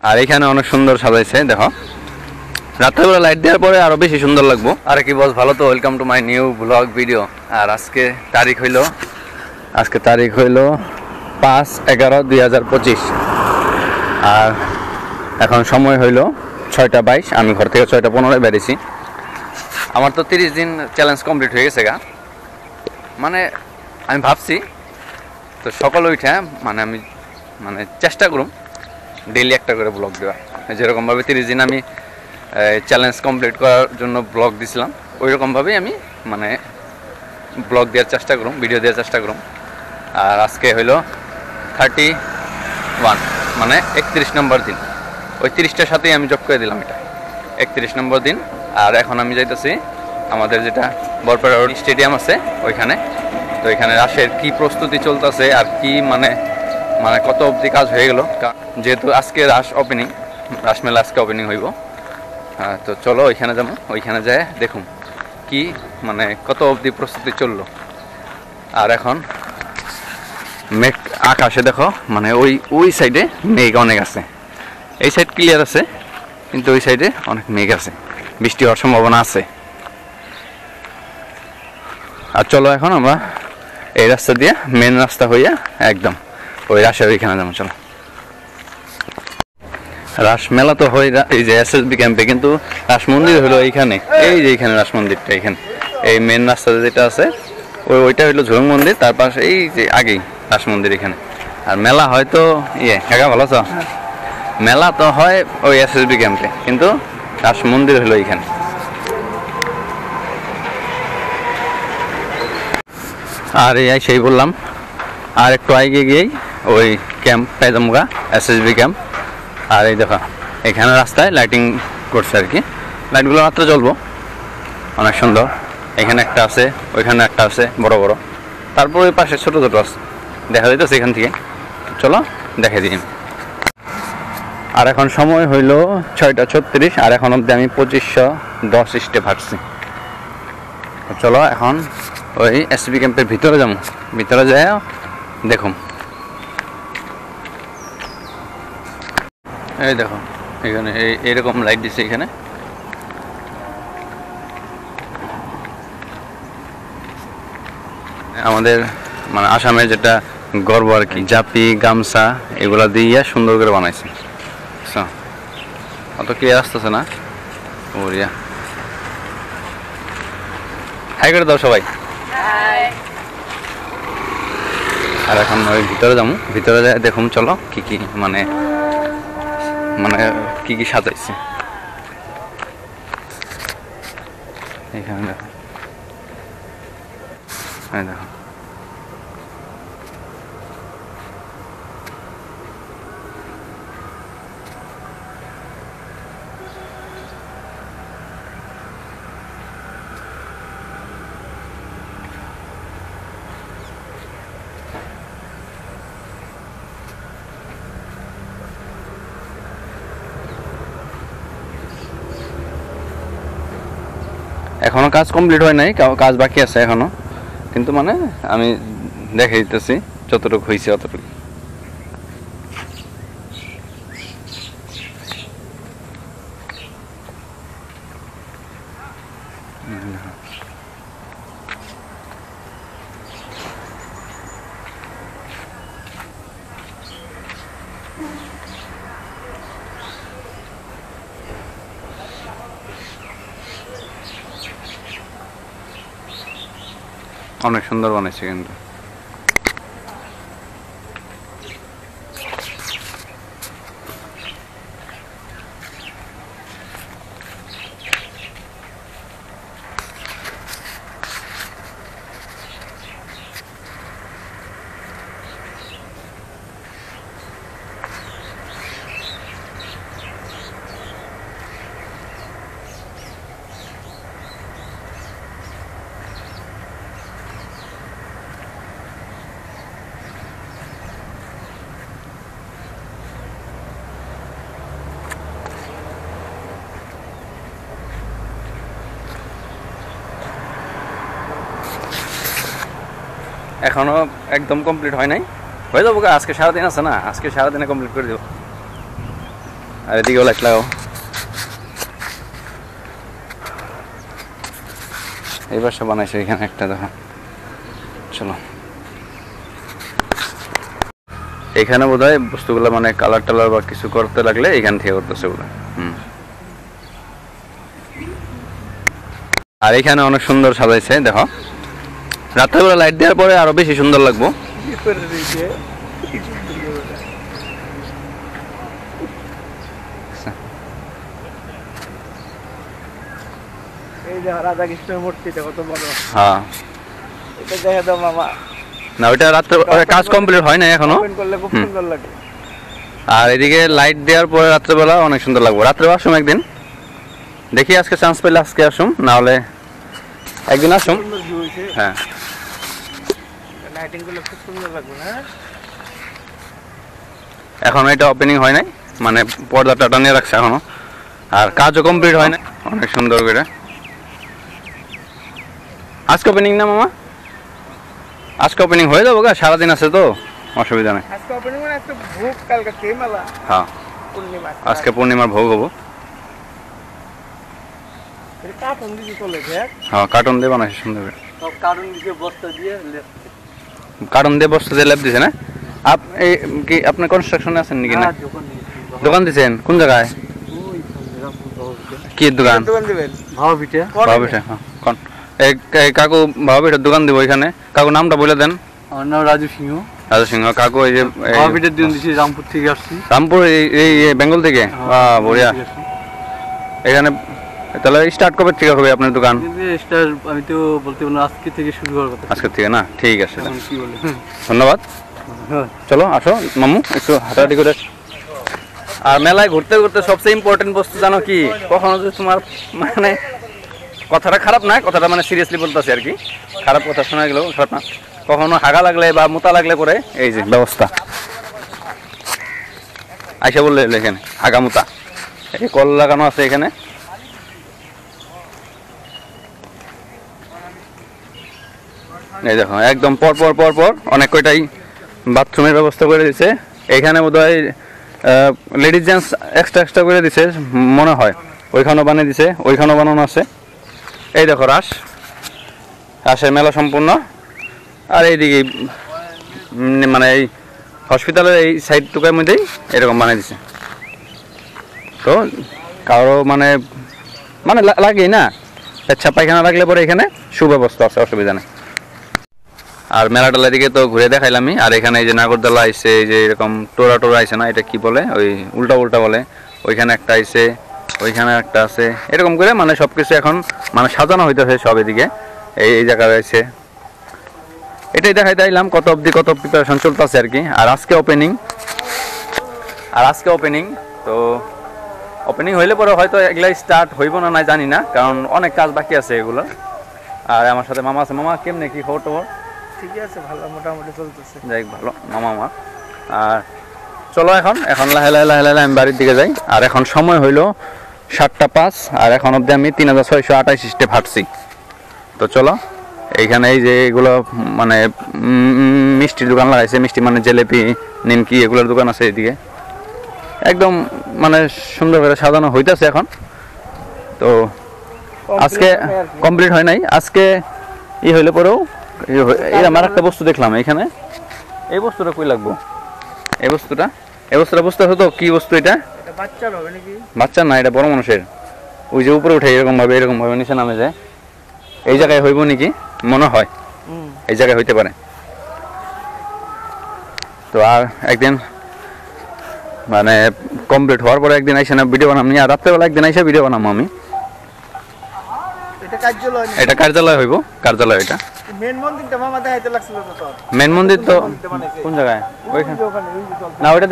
আর এখানে অনেক সুন্দর সাজাইছে দেখো, রাত্রেবেলা লাইট দেওয়ার পরে আরো বেশি সুন্দর লাগবো। আর কি বস, ভালো তো? Welcome to my new vlog video. আর আজকে তারিখ হইল 5/11/2025। আর এখন সময় হইল 6:22। আমি ঘর থেকে 6:15 বেরিয়েছি। আমার তো 30 দিন চ্যালেঞ্জ কমপ্লিট হয়ে গেছে গা। মানে আমি ভাবছি তো সকালে উঠে আমি চেষ্টা করুম ডেইলি একটা করে ব্লগ দেওয়া। যেরকমভাবে 30 দিন আমি চ্যালেঞ্জ কমপ্লিট করার জন্য ব্লগ দিছিলাম, ওই রকমভাবেই আমি ব্লগ দেওয়ার চেষ্টা করুম, ভিডিও দেওয়ার চেষ্টা করুম। আর আজকে হইল 31, 31 নম্বর দিন। ওই 30টার সাথেই আমি যোগ করে দিলাম, এটা 31 নম্বর দিন। আর এখন আমি যাইতেছি আমাদের যেটা বরপাড়া রোড স্টেডিয়াম আছে ওইখানে। তো এখানে রাসের কি প্রস্তুতি চলতেছে আর কি কত অবধি কাজ হয়ে গেল, যেহেতু আজকে রাস মেলা আজকে ওপেনিং হইব। তো চলো ওইখানে যাবো, ওইখানে যায় দেখুন কি কত অবধি প্রস্তুতি চললো। আর এখন মেঘ আকাশে দেখো, ওই সাইডে মেঘ অনেক আছে। এই সাইড ক্লিয়ার আছে, কিন্তু ওই সাইডে অনেক মেঘ আছে, বৃষ্টি হওয়ার সম্ভাবনা আছে। আর চলো এখন আমরা এই রাস্তা দিয়ে মেন রাস্তা হইয়া একদম ওই রাসের ওইখানে যাবো। চলো, রাস মেলা তো হয় এই যে SSB ক্যাম্পে, কিন্তু রাস মন্দির হলো এইখানে, এই যে এইখানে রাস মন্দিরটা, এখানে এই মেন রাস্তা যেটা আছে ওইটা হইলো ঝুলং মন্দির, তার পাশে এই যে আগেই রাস মন্দির এখানে। আর মেলা হয়তো ভালো আছো? মেলা তো হয় ওই SSB ক্যাম্পে, কিন্তু রাস মন্দির হলো এইখানে। আর সেই বললাম, আর একটু আগে গিয়েই ওই ক্যাম্প পাইজামগা, SSB ক্যাম্প। আর এই দেখো এখানে রাস্তায় লাইটিং করছে আর কি, লাইটগুলো মাত্র জ্বলবো, অনেক সুন্দর। এখানে একটা আছে, ওইখানে একটা আছে বড় বড়, তারপর ওই পাশে ছোট ছোট আছে, দেখা যাইতেছে এখান থেকে। চলো দেখে দিই। আর এখন সময় হইল 6:36। আর এখন অব্দি আমি 2510 স্টেপ হাঁটছি। চলো এখন ওই SSB ক্যাম্পের ভিতরে যাবো, ভিতরে যাই দেখুন। এই দেখো এখানে এইরকম লাইট দিচ্ছে এখানে। আমাদের আসামের যেটা গর্ব আর কি, জাপি গামছা এগুলা দিয়ে সুন্দর করে বানাইছে। অত ক্লিয়ার আসতেছে না, ওরিয়া হাই করে দাও সবাই। আর এখন ওই ভিতরে যাবো, ভিতরে যাই দেখুন। চলো কি কি কি কি সাজাইছে এখানে দেখো, দেখো এখনো কাজ কমপ্লিট হয় নাই, কাজ বাকি আছে এখনো, কিন্তু আমি দেখে দিতেছি যতটুকু হয়েছে অতটুকু। অনেক সুন্দর বানাইছে কিন্তু। এখনো একদম কমপ্লিট হয় নাই, হয়ে যাবো। আজকে সারাদিন আছে না, আজকে সারাদিনে কমপ্লিট করে দেবো। আর এদিকেও লাইট লাগাও। এই পাশে বানাইছে এখানে একটা, দেখো। চলো, এখানে বোধহয় বস্তুগুলো মানে কালার টালার বা কিছু করতে লাগলে এখান থেকে করতেছে ওগুলো। আর এখানে অনেক সুন্দর সাজাইছে, দেখো। রাত্রেবেলা লাইট দেওয়ার পরে আরো বেশি সুন্দর লাগবো। রাধা কৃষ্ণের মূর্তিটা কত বড়। হ্যাঁ, এটা দেখে দাও মামা। না, ওইটা রাত্রে কাজ কমপ্লিট হয় না এখনো। করলে খুব সুন্দর লাগে। আর এদিকে লাইট দেওয়ার পরে রাত্রেবেলা অনেক সুন্দর লাগবে। রাত্রে আসুম একদিন, দেখি আজকে চান্স পেলে আজকে আসুম, না হলে একদিন আসুম। হ্যাঁ, লাইটিং গুলো খুব সুন্দর লাগবে না? এখন এটা ওপেনিং হয় নাই, মানে পর্দাটা টানিয়ে রাখছে এখনো, আর কাজও কমপ্লিট হয় না। অনেক সুন্দর করে আজকে ওপেনিং না মামা? আজকে ওপেনিং হয়ে যাবো গা, সারাদিন আছে তো, অসুবিধা নেই। আজকে ওপেনিং মানে একটা ভোগ, কালকে মেলা। হ্যাঁ, পূর্ণিমা, আজকে পূর্ণিমার ভোগ হবো। এটা কার্টুন দিয়ে চলেছে। হ্যাঁ, কার্টুন দিয়ে বানাইছে সুন্দর করে। সব কার্টুন দিয়ে বস্তা দিয়ে কার্টুন দিয়ে বস্তা দিয়ে লেপ দিছে না? কি আপনি কনস্ট্রাকশনে আছেন নাকি? না, দোকান দিছেন কোন জায়গায়? কি দোকান? দোকান দিবেন? ভাবা পিঠা। ভাবা পিঠা, হ্যাঁ। কোন এই কাকু ভাবা পিঠার দোকান দিব এখানে। কাকু নামটা বলে দেন। আমার নাম রাজু সিংহ। রাজু সিংহ। কাকু এই যে ভাবা পিঠার দোকান দিছি, রামপুর থেকে আসছি। রামপুর, এই বেঙ্গল থেকে? বাহ, বঢ়িয়া। এখানে তাহলে স্টার্ট কবে থেকে হবে আপনার দোকান? স্টার্ট আমি তো বলতে পারবো না, আজকে থেকে শুরু হওয়ার কথা। আজকে থেকে না? ঠিক আছে, কি বলে। ধন্যবাদ। চলো আসো মামু, একটু হাঁটাহাঁটি করে। আর মেলায় ঘুরতে ঘুরতে সবচেয়ে ইম্পর্টেন্ট বস্তু জানো কি? কখনো যদি তোমার মানে কথাটা খারাপ না, কথাটা মানে সিরিয়াসলি বলতেছি আর কি, খারাপ কথা শোনা গেলেও খারাপ না, কখনো হাগা লাগলে বা মোতা লাগলে পরে এই যে ব্যবস্থা আইসা বললে এখানে হাগা মোতা, এই কল লাগানো আছে এখানে। এই দেখো একদম পর পর পর পর অনেক কয়টাই বাথরুমের ব্যবস্থা করে দিছে এখানে। বোধহয় লেডিস জেন্টস এক্সট্রা এক্সট্রা করে দিছে মনে হয়। ওইখানেও বানিয়ে দিছে, ওইখানেও বানানো আছে। এই দেখো রাসের মেলা সম্পূর্ণ। আর এইদিকে মানে এই হসপিটালের এই সাইডটুকার মধ্যেই এরকম বানিয়ে দিছে। তো কারো মানে মানে লাগেই না, পেচ্ছা পায়খানা লাগলে পরে এখানে সুব্যবস্থা আছে, অসুবিধা নেই। আর মেলাটার দিকে তো ঘুরে দেখাইলামই। আর এখানে এই যে নাগরদোলা আইছে, এই যে এরকম টোরা টোরা আইছে না, এটা কি বলে, ওই উল্টা উল্টা বলে, ওইখানে একটা আইছে, ওইখানে একটা আছে, এরকম করে মানে সবকিছু এখন মানে সাজানো হইতেছে সব। এদিকে এই জায়গায় রয়েছে, এটাই দেখাই দিলাম কত অবধি কত প্রিপারেশন চলতেছে আর কি। আর আজকে ওপেনিং তো ওপেনিং হইলে পরে হয়তো এগুলা স্টার্ট হইব না জানি না, কারণ অনেক কাজ বাকি আছে এগুলো। আর আমার সাথে মামা আছে। মামা কেমনে কি খবর টবর? ঠিকই আছে, ভালো, মোটামুটি চলতেছে। যাই ভালো মামা আমার। আর চলো এখন লাহে লাহে আমি বাড়ির দিকে যাই। আর এখন সময় হইল 7:05, আর এখন অবধি আমি 3628 স্টেপ হাঁটছি। তো চলো, এইখানে এই যে এগুলো মানে মিষ্টির দোকান লাগাইছে, মিষ্টি মানে জিলেপি, নিমকি, এগুলোর দোকান আছে এদিকে। একদম মানে সুন্দর করে সাজানো হইতেছে এখন। তো আজকে কমপ্লিট হয় নাই, আজকে হইলে পরেও আমার একটা বস্তু দেখলাম এখানে। এই বস্তুটা কই লাগবো? এই বস্তুটা বুঝতে হতো কি বস্তু এটা? বাচ্চার হবে নাকি? বাচ্চার না, এটা বড় মানুষের। ওই যে উপরে উঠে এরকম ভাবে নিচে নামে যায়, এই জায়গায় হইব নাকি মনে হয়, এই জায়গায় হইতে পারে। তো আর একদিন মানে কমপ্লিট হওয়ার পরে একদিন আইসা না ভিডিও বানাম, আর রাত্রেবেলা একদিন আইসা ভিডিও বানাবো আমি। এটা কার্যালয় হইব, কার্যালয়। এটা মেন মন্দিরটা মামা দেখাইতে লাগছিল তো। মেন মন্দির তো কোন জায়গায়? ওইখানে না, ওইটা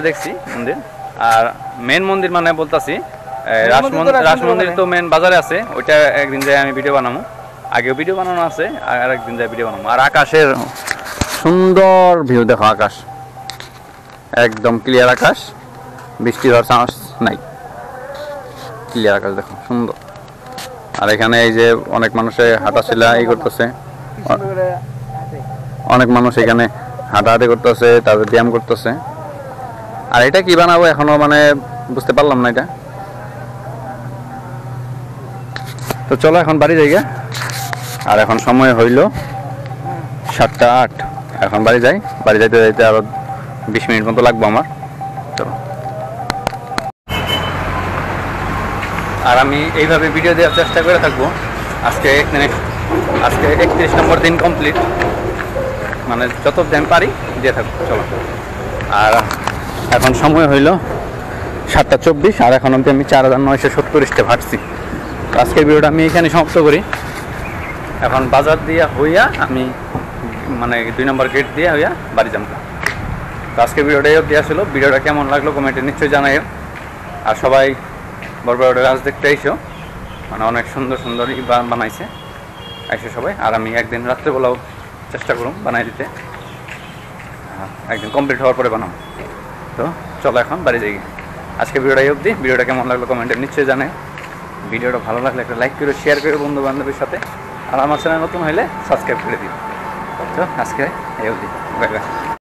দেখছি মন্দির। আর মেন মন্দির মানে বলতাছি রাস মন্দির তো মেন বাজারে আছে, ওইটা একদিন যাই আমি ভিডিও বানাবো। আগেও ভিডিও বানানো আছে, আর একদিন যাই ভিডিও বানাবো। আর আকাশের সুন্দর ভিউ দেখো, আকাশ একদম ক্লিয়ার আকাশ, বৃষ্টি হওয়ার চান্স নাই, ক্লিয়ার আকাশ দেখো সুন্দর। আর এখানে এই যে অনেক মানুষে হাঁটাচলা করতেছে, অনেক মানুষ এখানে হাঁটাহাঁটি করতেছে, তাদের ব্যায়াম করতেছে। আর এটা কি বানাবো এখনো মানে বুঝতে পারলাম না এটা। তো চলো এখন বাড়ি যাই গা। আর এখন সময় হইল 7:08। এখন বাড়ি যাই, বাড়ি যাইতে যাইতে আরো 20 মিনিট মতো লাগবো আমার। চলো। আর আমি এইভাবে ভিডিও দেওয়ার চেষ্টা করে থাকবো। আজকে 31 নম্বর দিন কমপ্লিট, মানে যত দিন পারি দিয়ে থাকবো। চলো। আর এখন সময় হইল 7:24, আর এখন অবধি আমি 4970 স্টেপ হাঁটছি। তো আজকের ভিডিওটা আমি এখানে সমাপ্ত করি। এখন বাজার দিয়ে হইয়া আমি মানে 2 নম্বর গেট দিয়ে হইয়া বাড়ি যাবো। তো আজকের ভিডিওটাই অবধি আসলো। ভিডিওটা কেমন লাগলো কমেন্টে নিশ্চয়ই জানাইও। আর সবাই বড় গাছ দেখতে আইসো, মানে অনেক সুন্দর সুন্দর বানাইছে, আইসো সবাই। আর আমি একদিন রাত্রেবেলাও চেষ্টা করুন বানাই দিতে, একদিন কমপ্লিট হওয়ার পরে বানাবো। তো চলো এখন বাড়ি যাই। আজকে ভিডিওটাই অবধি। ভিডিওটা কেমন লাগলো কমেন্টে নিশ্চয়ই জানাই। ভিডিওটা ভালো লাগলে একটা লাইক করে শেয়ার করে বন্ধু বান্ধবের সাথে। আর আমার চ্যানেল নতুন হলে সাবস্ক্রাইব করে দিও। তো আজকে এই অবধি, বাই বাই।